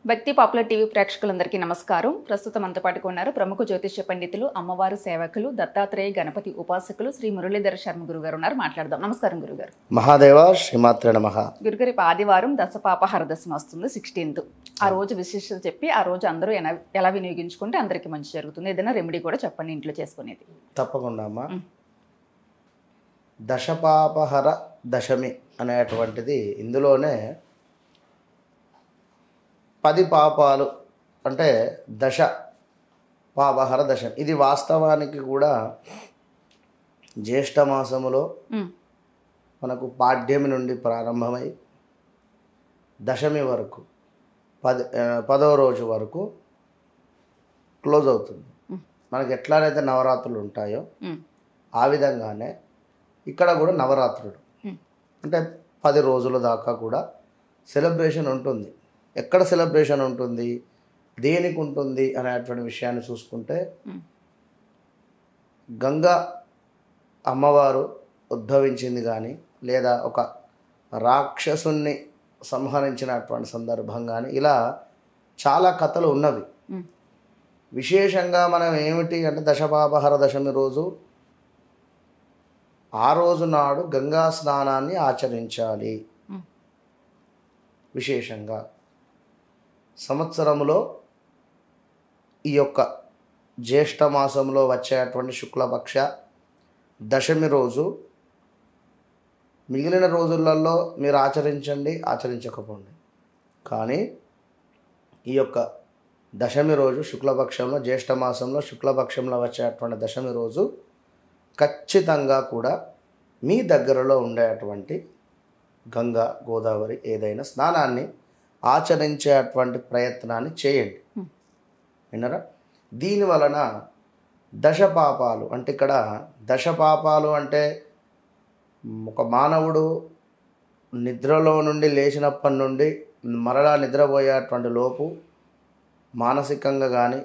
భక్తి popular TV ప్రేక్షకులందరికీ నమస్కారం. ప్రస్తుతం మనతో పాటుగా ఉన్నారు ప్రముఖ జ్యోతిష్య పండితులు, అమ్మవారు సేవకులు, దత్తాత్రేయ గణపతి ఉపాసకులు శ్రీ మురళీధర శర్మ గురుగారు ఉన్నారు. మాట్లాడదాం. నమస్కారం గురుగారు. మహాదేవ శ్రీమాత్రే నమః. గురుగారు, రేపు ఆదివారం దశపాపహర దశమి వస్తుంది, 16th. ఆ రోజు విశిష్టత చెప్పి ఆ రోజు అందరూ ఎలా వినియోగించుకుంటే అందరికీ మంచి జరుగుతుంది. ఏదైనా రెమెడీ కూడా చెప్పండి ఇంట్లో చేసుకునేది. తప్పకుండా అమ్మా. దశపాపహర దశమి అనేటువంటిది ఇందులోనే 10 పాపాలు అంటే దశ పాపహర దశమి. ఇది వాస్తవానికి కూడా జ్యేష్ఠ మాసములో మనకు పాడ్యమి నుండి ప్రారంభమై దశమి వరకు 10వ రోజు వరకు క్లోజ్ అవుతుంది. మనకి ఎట్లానైతే నవరాత్రులు ఉంటాయో ఆ విధంగానే ఇక్కడ కూడా నవరాత్రులు అంటే 10 రోజుల దాకా కూడా సెలబ్రేషన్ ఉంటుంది. ఎక్కడ సెలబ్రేషన్ ఉంటుంది, దేనికి ఉంటుంది అనేటువంటి విషయాన్ని చూసుకుంటే, గంగా అమ్మవారు ఉద్భవించింది కానీ లేదా ఒక రాక్షసుని సంహరించినటువంటి సందర్భం కానీ ఇలా చాలా కథలు ఉన్నవి. విశేషంగా మనం ఏమిటి అంటే దశపాపహర దశమి రోజు ఆ రోజు నాడు గంగా స్నానాన్ని ఆచరించాలి. విశేషంగా సంవత్సరంలో ఈ యొక్క జ్యేష్ఠ మాసంలో వచ్చేటువంటి శుక్లపక్ష దశమి రోజు మిగిలిన రోజులలో మీరు ఆచరించండి, ఆచరించకపోండి. కానీ ఈ యొక్క దశమి రోజు శుక్లపక్షంలో, జ్యేష్ఠ మాసంలో శుక్లపక్షంలో వచ్చేటువంటి దశమి రోజు ఖచ్చితంగా కూడా మీ దగ్గరలో ఉండేటువంటి గంగా, గోదావరి ఏదైనా స్నానాన్ని ఆచరించేటువంటి ప్రయత్నాన్ని చేయండి. విన్నారా? దీని వలన దశపాపాలు అంటే ఇక్కడ దశపాపాలు అంటే ఒక మానవుడు నిద్రలో నుండి లేచినప్పటి నుండి మరలా నిద్రపోయేటువంటి లోపు మానసికంగా కానీ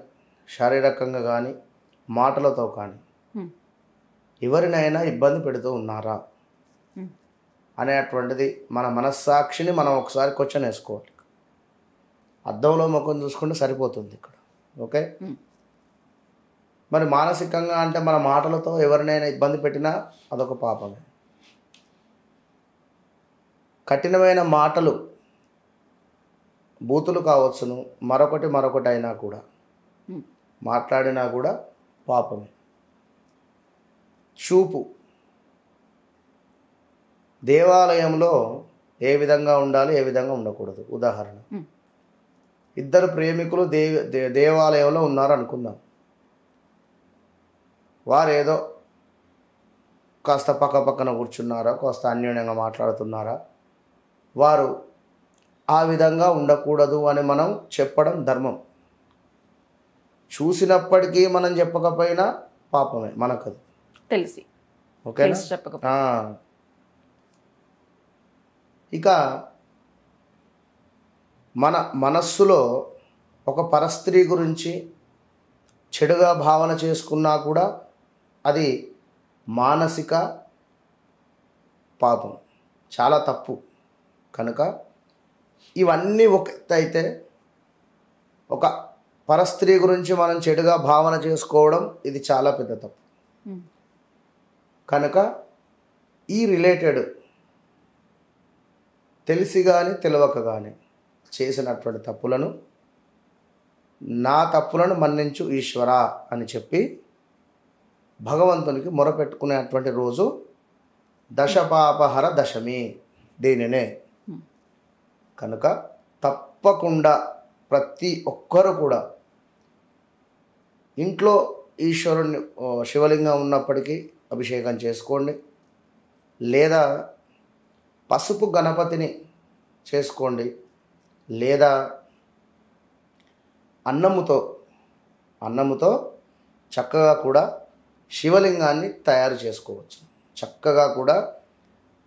శారీరకంగా కానీ మాటలతో కానీ ఎవరినైనా ఇబ్బంది పెడుతూ ఉన్నారా అనేటువంటిది మన మనస్సాక్షిని మనం ఒకసారి క్వశ్చన్ వేసుకోవాలి. అద్దంలో ముఖం చూసుకుంటే సరిపోతుంది ఇక్కడ. ఓకే, మరి మానసికంగా అంటే మన మాటలతో ఎవరినైనా ఇబ్బంది పెట్టినా అదొక పాపమే. కఠినమైన మాటలు, బూతులు కావచ్చును, మరొకటి అయినా కూడా మాట్లాడినా కూడా పాపమే. చూపు, దేవాలయంలో ఏ విధంగా ఉండాలి, ఏ విధంగా ఉండకూడదు. ఉదాహరణ, ఇద్దరు ప్రేమికులు దేవాలయంలో ఉన్నారు అనుకుందాం. వారు ఏదో కాస్త పక్కన కూర్చున్నారా, కాస్త అన్యోన్యంగా మాట్లాడుతున్నారా, వారు ఆ విధంగా ఉండకూడదు అని మనం చెప్పడం ధర్మం. చూసినప్పటికీ మనం చెప్పకపోయినా పాపమే మనకది తెలిసి. ఓకేనా? ఇక మన మనస్సులో ఒక పరస్త్రీ గురించి చెడుగా భావన చేసుకున్నా కూడా అది మానసిక పాపం, చాలా తప్పు. కనుక ఇవన్నీ ఒక అయితే ఒక పరస్త్రీ గురించి మనం చెడుగా భావన చేసుకోవడం ఇది చాలా పెద్ద తప్పు. కనుక ఈ రిలేటెడ్ తెలిసి కానీ తెలియక కానీ చేసినటువంటి తప్పులను, నా తప్పులను మన్నించు ఈశ్వరా అని చెప్పి భగవంతునికి మొరపెట్టుకునేటువంటి రోజు దశపాపహర దశమి దీనినే. కనుక తప్పకుండా ప్రతి ఒక్కరు కూడా ఇంట్లో ఈశ్వరుని శివలింగం ఉన్నప్పటికీ అభిషేకం చేసుకోండి, లేదా పసుపు గణపతిని చేసుకోండి, లేదా అన్నముతో చక్కగా కూడా శివలింగాన్ని తయారు చేసుకోవచ్చు. చక్కగా కూడా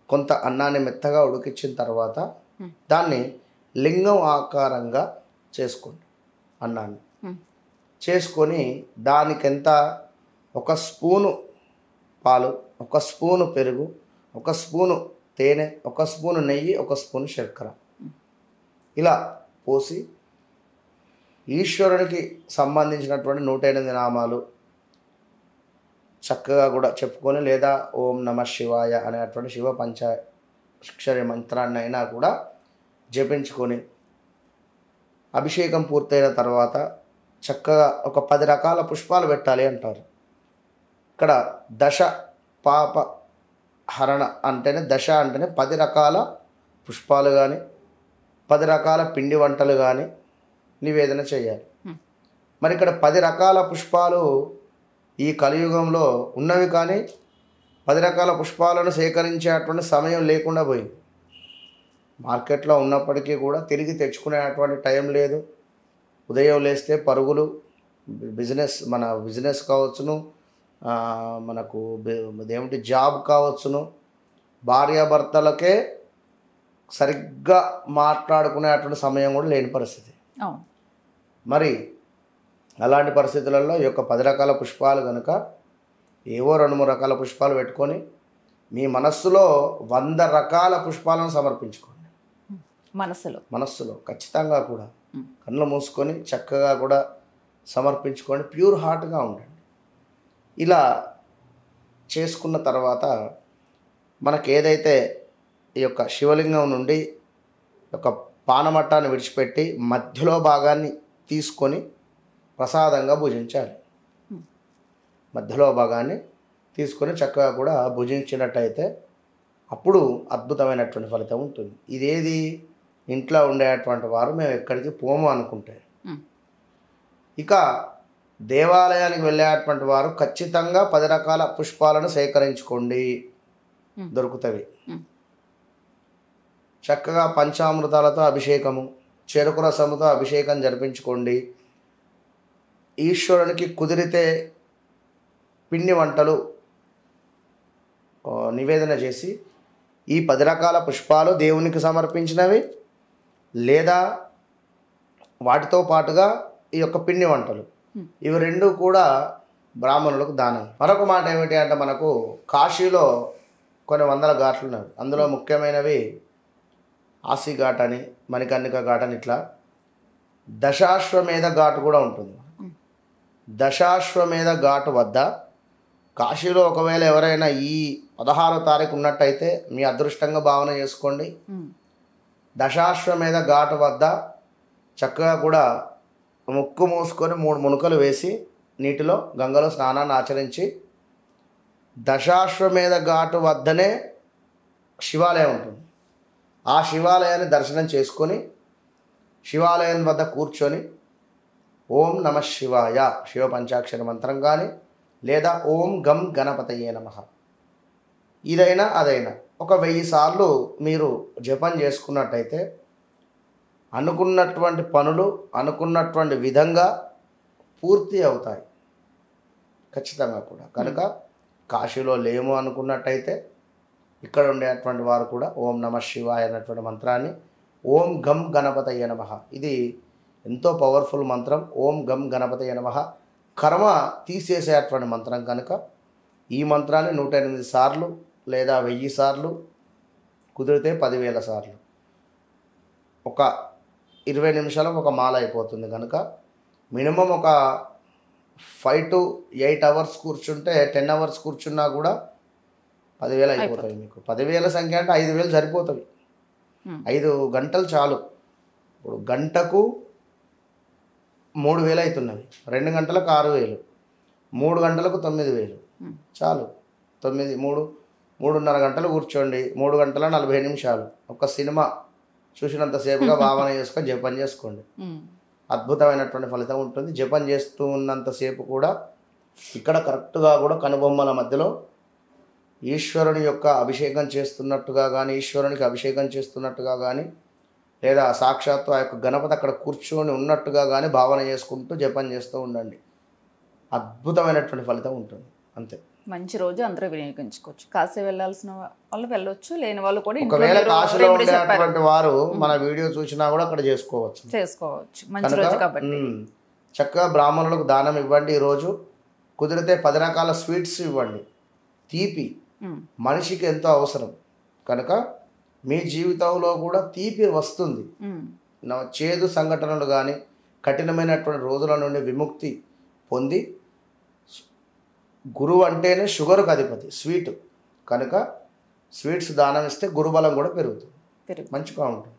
కొంత అన్నాన్ని మెత్తగా ఉడికించిన తర్వాత దాన్ని లింగం ఆకారంగా చేసుకోండి. అన్నాన్ని చేసుకొని దానికెంత 1 స్పూను పాలు, 1 స్పూను పెరుగు, 1 స్పూను తేనె, 1 స్పూను నెయ్యి, 1 స్పూను శర్కర ఇలా పోసి ఈశ్వరునికి సంబంధించినటువంటి 108 నామాలు చక్కగా కూడా చెప్పుకొని, లేదా ఓం నమ శివాయ అనేటువంటి శివ పంచాక్షరి మంత్రాన్ని అయినా కూడా జపించుకొని అభిషేకం పూర్తయిన తర్వాత చక్కగా ఒక 10 రకాల పుష్పాలు పెట్టాలి అంటారు. ఇక్కడ దశ పాప హరణ అంటేనే, దశ అంటేనే 10 రకాల పుష్పాలు కానీ 10 రకాల పిండి వంటలు కానీ నివేదన చేయాలి. మరి ఇక్కడ 10 రకాల పుష్పాలు ఈ కలియుగంలో ఉన్నవి, కానీ 10 రకాల పుష్పాలను సేకరించేటువంటి సమయం లేకుండా పోయింది. మార్కెట్లో ఉన్నప్పటికీ కూడా తిరిగి తెచ్చుకునేటువంటి టైం లేదు. ఉదయం లేస్తే పరుగులు, మన బిజినెస్ కావచ్చును, మనకు ఏమిటి జాబ్ కావచ్చును, భార్యాభర్తలకే సరిగ్గా మాట్లాడుకునేటువంటి సమయం కూడా లేని పరిస్థితి. మరి అలాంటి పరిస్థితులలో ఈ యొక్క 10 రకాల పుష్పాలు కనుక ఏవో 2-3 రకాల పుష్పాలు పెట్టుకొని మీ మనస్సులో 100 రకాల పుష్పాలను సమర్పించుకోండి. మనస్సులో ఖచ్చితంగా కూడా కళ్ళు మూసుకొని చక్కగా కూడా సమర్పించుకోండి. ప్యూర్ హార్ట్గా ఉండండి. ఇలా చేసుకున్న తర్వాత మనకు ఏదైతే ఈ యొక్క శివలింగం నుండి ఒక పానమట్టాన్ని విడిచిపెట్టి మధ్యలో భాగాన్ని తీసుకొని ప్రసాదంగా భుజించాలి. మధ్యలో భాగాన్ని తీసుకొని చక్కగా కూడా భుజించినట్టయితే అప్పుడు అద్భుతమైనటువంటి ఫలితం ఉంటుంది. ఇదేది ఇంట్లో ఉండేటువంటి వారు మేము ఎక్కడికి పోము అనుకుంటే, ఇక దేవాలయానికి వెళ్ళేటువంటి వారు ఖచ్చితంగా 10 రకాల పుష్పాలను సేకరించుకోండి, దొరుకుతాయి. చక్కగా పంచామృతాలతో అభిషేకము, చెరుకు రసముతో అభిషేకం జరిపించుకోండి. ఈశ్వరునికి కుదిరితే పిండి వంటలు నివేదన చేసి ఈ 10 రకాల పుష్పాలు దేవునికి సమర్పించినవి, లేదా వాటితో పాటుగా ఈ యొక్క పిండి వంటలు, ఇవి 2 కూడా బ్రాహ్మణులకు దానం. మరొక మాట ఏమిటి అంటే, మనకు కాశీలో కొన్ని 100 ఘాట్లు ఉన్నాయి. అందులో ముఖ్యమైనవి ఆసి ఘాట్ అని, మణికర్ణిక ఘాట్ అని, ఇట్లా దశాశ్వమేధ ఘాట్ కూడా ఉంటుంది. దశాశ్వమేధ ఘాట్ వద్ద కాశీలో ఒకవేళ ఎవరైనా ఈ 16వ తారీఖు ఉన్నట్టయితే మీ అదృష్టంగా భావన చేసుకోండి. దశాశ్వమేధ ఘాట్ వద్ద చక్కగా కూడా ముక్కు మూసుకొని 3 మునుకలు వేసి నీటిలో గంగలో స్నానాన్ని ఆచరించి, దశాశ్వమేధ ఘాట్ వద్దనే శివాలయం ఉంటుంది. ఆ శివాలయాన్ని దర్శనం చేసుకొని శివాలయం వద్ద కూర్చొని ఓం నమ శివాయ శివ పంచాక్షర మంత్రం కానీ, లేదా ఓం గం గణపతయే నమః, ఇదైనా అదైనా ఒక 1000 సార్లు మీరు జపం చేసుకున్నట్టయితే అనుకున్నటువంటి పనులు అనుకున్నటువంటి విధంగా పూర్తి అవుతాయి ఖచ్చితంగా కూడా. కనుక కాశీలో లేము అనుకున్నట్టయితే ఇక్కడ ఉండేటువంటి వారు కూడా ఓం నమ శివాయ అనేటువంటి మంత్రాన్ని, ఓం గం గణపతయే నమః, ఇది ఎంతో పవర్ఫుల్ మంత్రం. ఓం గం గణపతయే నమః కర్మ తీసేసేటువంటి మంత్రం కనుక ఈ మంత్రాన్ని 108 సార్లు లేదా 1000 సార్లు, కుదిరితే 10,000 సార్లు, ఒక 20 నిమిషాలకు ఒక మాల అయిపోతుంది. కనుక మినిమం ఒక 5 to 8 అవర్స్ కూర్చుంటే, 10 అవర్స్ కూర్చున్నా కూడా 10,000 అయిపోతాయి మీకు. 10,000 సంఖ్య అంటే 5,000 సరిపోతుంది. 5 గంటలు చాలు. ఇప్పుడు గంటకు 3,000 అవుతున్నవి, 2 గంటలకు 6,000, 3 గంటలకు 9,000 చాలు. 3.5 గంటలు కూర్చోండి, 3 గంటల 40 నిమిషాలు ఒక సినిమా చూసినంతసేపుగా భావన చేసుకొని జపం చేసుకోండి. అద్భుతమైనటువంటి ఫలితం ఉంటుంది. జపం చేస్తూ ఉన్నంతసేపు కూడా ఇక్కడ కరెక్ట్గా కూడా కనుబొమ్మల మధ్యలో ఈశ్వరుని యొక్క అభిషేకం చేస్తున్నట్టుగా కానీ, ఈశ్వరునికి అభిషేకం చేస్తున్నట్టుగా కానీ, లేదా సాక్షాత్తు ఆ యొక్క గణపతి అక్కడ కూర్చొని ఉన్నట్టుగా కానీ భావన చేసుకుంటూ జపం చేస్తూ ఉండండి. అద్భుతమైనటువంటి ఫలితం ఉంటుంది. అంతే. మంచి రోజు అందరూ వినియోగించుకోవచ్చు. కాశీ వెళ్ళాల్సిన వాళ్ళు వెళ్ళొచ్చు, లేని వాళ్ళు కూడా ఒకవేళ కాశీలో ఉండేటువంటి వారు మన వీడియో చూసినా కూడా అక్కడ చేసుకోవచ్చు. మంచి రోజు కాబట్టి చక్కగా బ్రాహ్మణులకు దానం ఇవ్వండి. ఈరోజు కుదిరితే 10 రకాల స్వీట్స్ ఇవ్వండి. తీపి మనిషికి ఎంతో అవసరం కనుక మీ జీవితంలో కూడా తీపి వస్తుంది. చేదు సంఘటనలు కానీ, కఠినమైనటువంటి రోజుల నుండి విముక్తి పొంది, గురువు అంటేనే షుగర్కు అధిపతి, స్వీట్ కనుక స్వీట్స్ దానం ఇస్తే గురుబలం కూడా పెరుగుతుంది, మంచిగా ఉంటుంది.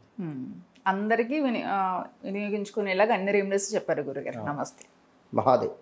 అందరికీ వినియోగించుకునేలాగా అన్ని రెమెడీస్ చెప్పారు గురుగారు. నమస్తే. మహాదేవ్.